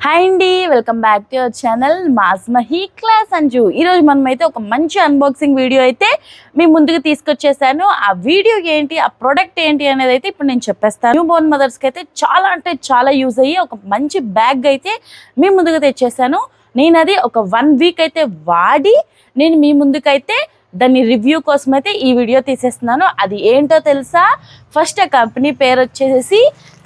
Hi అండి, welcome back to your channel మాస్మహి class Anju. ఈరోజు మనమైతే ఒక మంచి అన్బాక్సింగ్ వీడియో అయితే మీ ముందుకు తీసుకొచ్చేసాను. ఆ వీడియో ఏంటి, ఆ ప్రోడక్ట్ ఏంటి అనేది అయితే ఇప్పుడు నేను చెప్పేస్తాను. న్యూ బోర్న్ మదర్స్కి అయితే చాలా అంటే చాలా యూజ్ అయ్యి ఒక మంచి బ్యాగ్ అయితే మీ ముందుకు తెచ్చేసాను. నేను అది ఒక 1 వీక్ అయితే వాడి నేను మీ ముందుకైతే దాన్ని రివ్యూ కోసం అయితే ఈ వీడియో తీసేస్తున్నాను. అది ఏంటో తెలుసా? ఫస్ట్ ఆ కంపెనీ పేరు వచ్చేసి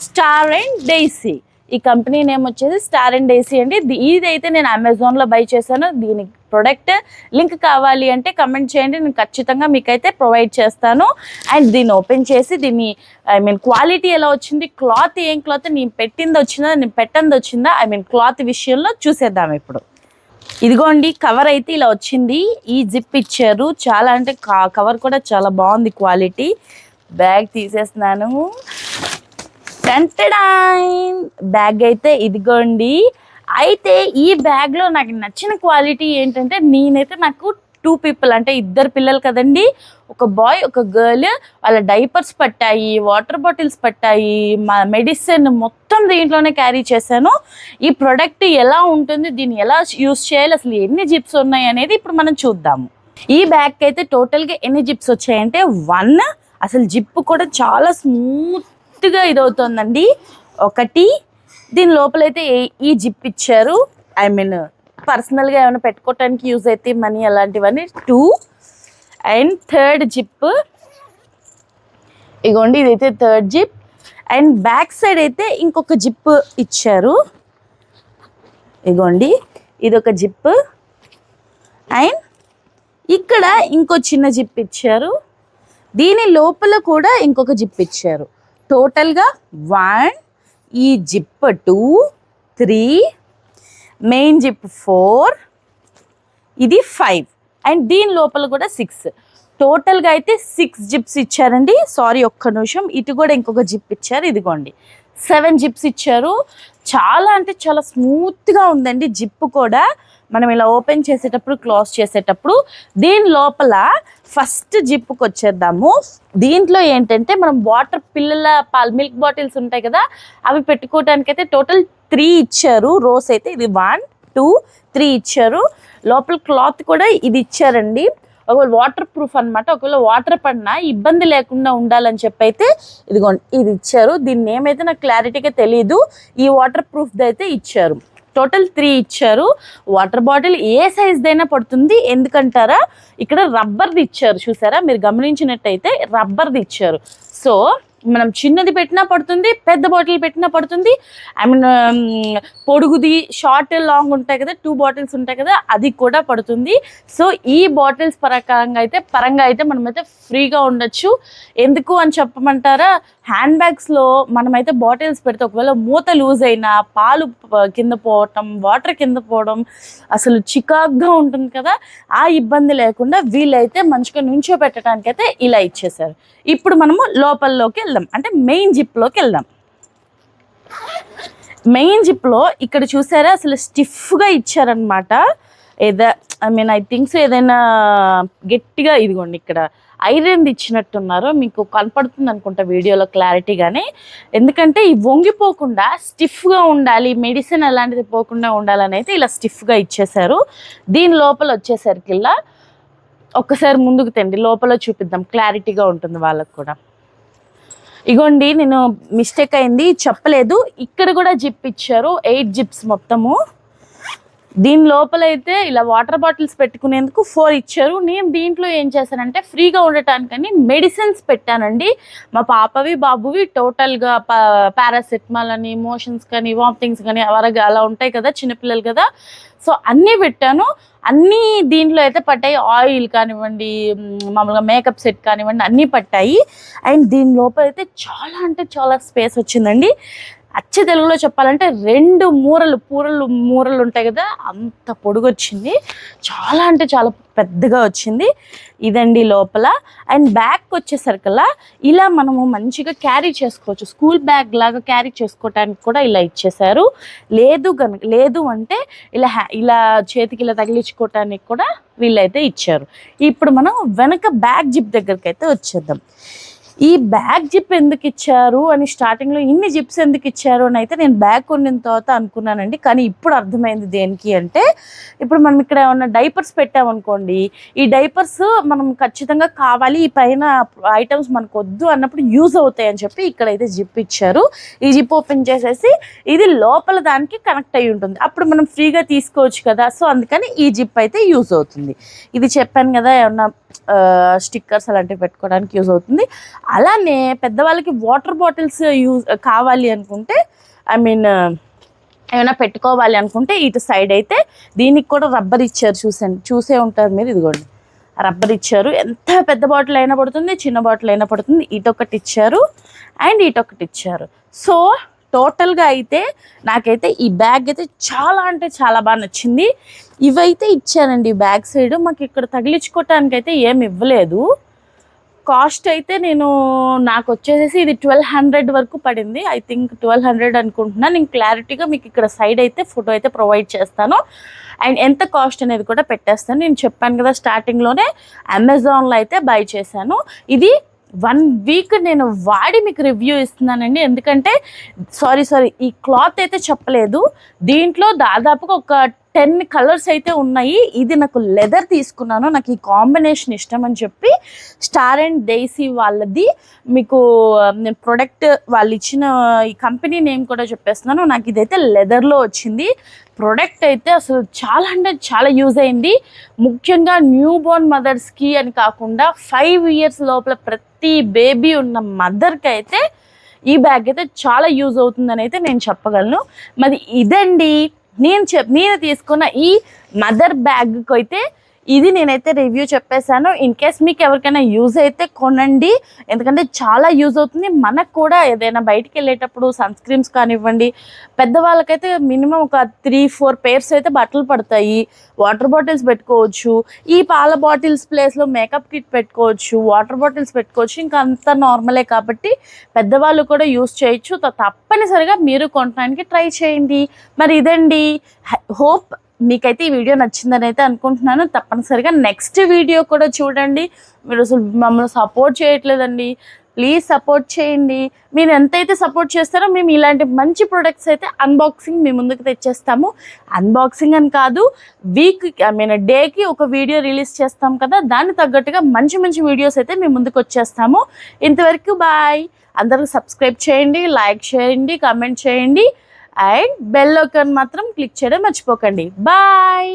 స్టార్ అండ్ డైసీ. ఈ కంపెనీ నేమ్ వచ్చేసి స్టార్ అండ్ డైసీ అండి. ఇదైతే నేను అమెజాన్లో బై చేశాను. దీని ప్రొడక్ట్ లింక్ కావాలి అంటే కమెంట్ చేయండి, నేను ఖచ్చితంగా మీకైతే ప్రొవైడ్ చేస్తాను. అండ్ దీన్ని ఓపెన్ చేసి దీన్ని క్వాలిటీ ఎలా వచ్చింది, క్లాత్ ఏం క్లాత్, నేను పెట్టింది వచ్చిందా నేను పెట్టంది వచ్చిందా, క్లాత్ విషయంలో చూసేద్దాం ఇప్పుడు. ఇదిగోండి, కవర్ అయితే ఇలా వచ్చింది. ఈ జిప్ ఇచ్చారు. చాలా అంటే కవర్ కూడా చాలా బాగుంది క్వాలిటీ. బ్యాగ్ తీసేస్తున్నాను. బ్యాగ్ అయితే ఇదిగోండి. అయితే ఈ బ్యాగ్లో నాకు నచ్చిన క్వాలిటీ ఏంటంటే, నాకు 2 పీపుల్ అంటే 2 పిల్లలు కదండి, ఒక బాయ్ ఒక గర్ల్. వాళ్ళ డైపర్స్ పట్టాయి, వాటర్ బాటిల్స్ పట్టాయి, మా మెడిసిన్ మొత్తం దీంట్లోనే క్యారీ చేశాను. ఈ ప్రోడక్ట్ ఎలా ఉంటుంది, దీన్ని ఎలా యూస్ చేయాలి, అసలు ఎన్ని జిప్స్ ఉన్నాయి అనేది ఇప్పుడు మనం చూద్దాము. ఈ బ్యాగ్కి అయితే టోటల్గా ఎన్ని జిప్స్ వచ్చాయంటే 1. అసలు జిప్ కూడా చాలా స్మూత్గా ఇదవుతుందండి. 1. దీని లోపలైతే ఈ జిప్ ఇచ్చారు. పర్సనల్గా ఏమైనా పెట్టుకోవటానికి యూజ్ అయితే మనీ అలాంటివన్నీ. 2. అండ్ 3rd జిప్ ఇగోండి, ఇదైతే 3rd zip. And back side అయితే ఇంకొక జిప్ ఇచ్చారు. ఇగోండి, ఇదొక జిప్. అండ్ ఇక్కడ ఇంకో చిన్న జిప్ ఇచ్చారు. దీని లోపల కూడా ఇంకొక జిప్ ఇచ్చారు. టోటల్గా 1, ఈ జిప్ 2, 3, మెయిన్ జిప్ 4, ఇది 5, అండ్ దీని లోపల కూడా 6. టోటల్గా అయితే 6 జిప్స్ ఇచ్చారండి. సారీ, ఒక్క నిమిషం, ఇటు కూడా ఇంకొక జిప్ ఇచ్చారు. ఇదిగోండి, 7 జిప్స్ ఇచ్చారు. చాలా అంటే చాలా స్మూత్గా ఉందండి జిప్ కూడా. మనం ఇలా ఓపెన్ చేసేటప్పుడు, క్లోజ్ చేసేటప్పుడు దీని లోపల ఫస్ట్ జిప్కి వచ్చేద్దాము. దీంట్లో ఏంటంటే మనం వాటర్ పిల్లల మిల్క్ బాటిల్స్ ఉంటాయి కదా, అవి పెట్టుకోవడానికి అయితే టోటల్ 3 ఇచ్చారు. రోస్ అయితే ఇది 1, 2, 3 ఇచ్చారు. లోపల క్లాత్ కూడా ఇది ఇచ్చారండి. ఒకవేళ వాటర్ ప్రూఫ్ అనమాట. ఒకవేళ వాటర్ పడినా ఇబ్బంది లేకుండా ఉండాలని చెప్పి అయితే ఇదిగోండి ఇది ఇచ్చారు. దీన్ని ఏమైతే నాకు క్లారిటీగా తెలియదు. ఈ వాటర్ ప్రూఫ్ది అయితే ఇచ్చారు. టోటల్ 3 ఇచ్చారు. వాటర్ బాటిల్ ఏ సైజ్దైనా పడుతుంది. ఎందుకంటారా, ఇక్కడ రబ్బర్ది ఇచ్చారు. చూసారా, మీరు గమనించినట్టయితే రబ్బర్ది ఇచ్చారు. సో మనం చిన్నది పెట్టినా పడుతుంది, పెద్ద బాటిల్ పెట్టినా పడుతుంది. పొడుగుది, షార్ట్, లాంగ్ ఉంటాయి కదా, 2 బాటిల్స్ ఉంటాయి కదా, అది కూడా పడుతుంది. సో ఈ బాటిల్స్ పరంగా అయితే మనమైతే ఫ్రీగా ఉండొచ్చు. ఎందుకు అని చెప్పమంటారా, హ్యాండ్ బ్యాగ్స్లో మనమైతే బాటిల్స్ పెడితే ఒకవేళ మూత లూజ్ అయినా పాలు కింద పోవటం, వాటర్ కింద పోవడం అసలు చికాగ్గా ఉంటుంది కదా. ఆ ఇబ్బంది లేకుండా వీళ్ళైతే మంచిగా నుంచో పెట్టడానికైతే ఇలా ఇచ్చేసారు. ఇప్పుడు మనము లోపల్లోకి వెళ్దాం, అంటే మెయిన్ జిప్లోకి వెళ్దాం. మెయిన్ జిప్లో ఇక్కడ చూసారా, అసలు స్టిఫ్గా ఇచ్చారనమాట. ఐ థింక్స్ ఏదైనా గట్టిగా, ఇదిగోండి ఇక్కడ ఐరన్ ఇచ్చినట్టున్నారు. మీకు కనపడుతుంది అనుకుంటా వీడియోలో క్లారిటీగానే. ఎందుకంటే ఈ వంగిపోకుండా స్టిఫ్గా ఉండాలి, మెడిసిన్ అలాంటిది పోకుండా ఉండాలని అయితే ఇలా స్టిఫ్గా ఇచ్చేసారు. దీని లోపల వచ్చేసరికి ఇలా ఒక్కసారి ముందుకు తెండి, లోపల చూపిద్దాం, క్లారిటీగా ఉంటుంది వాళ్ళకు కూడా. ఇగోండి, నేను మిస్టేక్ అయింది, చెప్పలేదు. ఇక్కడ కూడా జిప్ ఇచ్చారు. 8 జిప్స్ మొత్తము. దీని లోపల అయితే ఇలా వాటర్ బాటిల్స్ పెట్టుకునేందుకు 4 ఇచ్చారు. నేను దీంట్లో ఏం చేశానంటే ఫ్రీగా ఉండటానికని మెడిసిన్స్ పెట్టానండి. మా పాపవి బాబువి టోటల్గా పారాసెటమాల్ అని, మోషన్స్ కానీ, వామిటింగ్స్ కానీ అలా ఉంటాయి కదా, చిన్నపిల్లలు కదా. సో అన్నీ పెట్టాను. అన్నీ దీంట్లో అయితే పట్టాయి. ఆయిల్ కానివ్వండి, మామూలుగా మేకప్ సెట్ కానివ్వండి, అన్నీ పట్టాయి. అండ్ దీని లోపల అయితే చాలా అంటే చాలా స్పేస్ వచ్చిందండి. అచ్చ తెలుగులో చెప్పాలంటే 2 మూరలు ఉంటాయి కదా, అంత పొడుగు వచ్చింది. చాలా అంటే చాలా పెద్దగా వచ్చింది. ఇదండి లోపల. అండ్ బ్యాగ్కి వచ్చేసరికల్లా ఇలా మనము మంచిగా క్యారీ చేసుకోవచ్చు. స్కూల్ బ్యాగ్ లాగా క్యారీ చేసుకోవటానికి కూడా ఇలా ఇచ్చేసారు. లేదు అంటే ఇలా చేతికి ఇలా తగిలించుకోవటానికి కూడా వీళ్ళైతే ఇచ్చారు. ఇప్పుడు మనం వెనక బ్యాగ్ జిప్ దగ్గరికి అయితే వచ్చేద్దాం. ఈ బ్యాగ్ జిప్ ఎందుకు ఇచ్చారు అని స్టార్టింగ్లో ఇన్ని జిప్స్ ఎందుకు ఇచ్చారు అని అయితే నేను బ్యాగ్ కొనిన తర్వాత అనుకున్నానండి. కానీ ఇప్పుడు అర్థమైంది దేనికి అంటే, ఇప్పుడు మనం ఇక్కడ ఏమన్నా డైపర్స్ పెట్టామనుకోండి, ఈ డైపర్స్ మనం ఖచ్చితంగా కావాలి, ఈ పైన ఐటమ్స్ మనకు వద్దు అన్నప్పుడు యూజ్ అవుతాయి అని చెప్పి ఇక్కడైతే జిప్ ఇచ్చారు. ఈ జిప్ ఓపెన్ చేసేసి ఇది లోపల దానికి కనెక్ట్ అయి ఉంటుంది, అప్పుడు మనం ఫ్రీగా తీసుకోవచ్చు కదా. సో అందుకని ఈ జిప్ అయితే యూజ్ అవుతుంది. ఇది చెప్పాను కదా, ఏమన్నా స్టిక్కర్స్ అలాంటివి పెట్టుకోవడానికి యూజ్ అవుతుంది. అలానే పెద్దవాళ్ళకి వాటర్ బాటిల్స్ యూజ్ కావాలి అనుకుంటే, ఐ మీన్ ఏమైనా పెట్టుకోవాలి అనుకుంటే ఇటు సైడ్ అయితే దీనికి కూడా రబ్బర్ ఇచ్చారు. చూసే ఉంటారు మీరు, ఇదిగోండి రబ్బర్ ఇచ్చారు. ఎంత పెద్ద బాటిల్ అయినా పడుతుంది, చిన్న బాటిల్ అయినా పడుతుంది. ఇటొకటి ఇచ్చారు అండ్ ఇటొకటి ఇచ్చారు. సో టోటల్గా అయితే నాకైతే ఈ బ్యాగ్ అయితే చాలా అంటే చాలా బాగా నచ్చింది. ఇవైతే ఇచ్చానండి బ్యాక్ సైడ్, మాకు ఇక్కడ తగిలించుకోవటానికి అయితే ఏమి ఇవ్వలేదు. కాస్ట్ అయితే నాకు వచ్చేసేసి ఇది 1200 వరకు పడింది. ఐ థింక్ 1200 అనుకుంటున్నాను. నేను క్లారిటీగా మీకు ఇక్కడ సైడ్ అయితే ఫోటో అయితే ప్రొవైడ్ చేస్తాను అండ్ ఎంత కాస్ట్ అనేది కూడా పెట్టేస్తాను. నేను చెప్పాను కదా స్టార్టింగ్లోనే అమెజాన్లో అయితే బై చేశాను. ఇది 1 వీక్ నేను వాడి మీకు రివ్యూ ఇస్తున్నానండి. ఎందుకంటే సారీ ఈ క్లాత్ అయితే చెప్పలేదు, దీంట్లో దాదాపుగా ఒక 10 కలర్స్ అయితే ఉన్నాయి. ఇది నాకు లెదర్ తీసుకున్నాను, నాకు ఈ కాంబినేషన్ ఇష్టం అని చెప్పి స్టార్ అండ్ డైసీ వాళ్ళది మీకు నేను ప్రొడక్ట్ వాళ్ళు ఇచ్చిన ఈ కంపెనీ నేమ్ కూడా చెప్పేస్తున్నాను. నాకు ఇదైతే లెదర్లో వచ్చింది. ప్రొడక్ట్ అయితే అసలు చాలా అంటే చాలా యూజ్ అయింది. ముఖ్యంగా న్యూ బోర్న్ మదర్స్కి అని కాకుండా 5 ఇయర్స్ లోపల ప్రతి బేబీ ఉన్న మదర్కి అయితే ఈ బ్యాగ్ అయితే చాలా యూజ్ అవుతుందని అయితే నేను చెప్పగలను. మరి ఇదండి నేను తీసుకున్న ఈ మదర్ బ్యాగ్కి అయితే ఇది నేనైతే రివ్యూ చెప్పేశాను. ఇన్ కేస్ మీకు ఎవరికైనా యూజ్ అయితే కొనండి, ఎందుకంటే చాలా యూజ్ అవుతుంది. మనకు కూడా ఏదైనా బయటికి వెళ్ళేటప్పుడు సన్ స్క్రీన్స్ కానివ్వండి, పెద్దవాళ్ళకైతే మినిమం ఒక 3-4 పేర్స్ అయితే బట్టలు పడతాయి. వాటర్ బాటిల్స్ పెట్టుకోవచ్చు, ఈ పాల బాటిల్స్ ప్లేస్లో మేకప్ కిట్ పెట్టుకోవచ్చు, వాటర్ బాటిల్స్ పెట్టుకోవచ్చు. ఇంకా అంతా నార్మలే కాబట్టి పెద్దవాళ్ళు కూడా యూజ్ చేయొచ్చు. తప్పనిసరిగా మీరు కొనడానికి ట్రై చేయండి. మరి ఇదండి, హోప్ మీకైతే ఈ వీడియో నచ్చిందని అయితే అనుకుంటున్నాను. తప్పనిసరిగా నెక్స్ట్ వీడియో కూడా చూడండి. మీరు అసలు మమ్మల్ని సపోర్ట్ చేయట్లేదండి, ప్లీజ్ సపోర్ట్ చేయండి. మీరు ఎంతైతే సపోర్ట్ చేస్తారో మేము ఇలాంటి మంచి ప్రొడక్ట్స్ అయితే అన్బాక్సింగ్ మీ ముందుకు తెచ్చేస్తాము. అన్బాక్సింగ్ అని కాదు, డేకి ఒక వీడియో రిలీజ్ చేస్తాం కదా, దానికి తగ్గట్టుగా మంచి మంచి వీడియోస్ అయితే మీ ముందుకు వచ్చేస్తాము. ఇంతవరకు బాయ్. అందరూ సబ్స్క్రైబ్ చేయండి, లైక్ చేయండి, కామెంట్ చేయండి అండ్ బెల్ ఐకాన్ మాత్రం క్లిక్ చేయడం మర్చిపోకండి. బాయ్.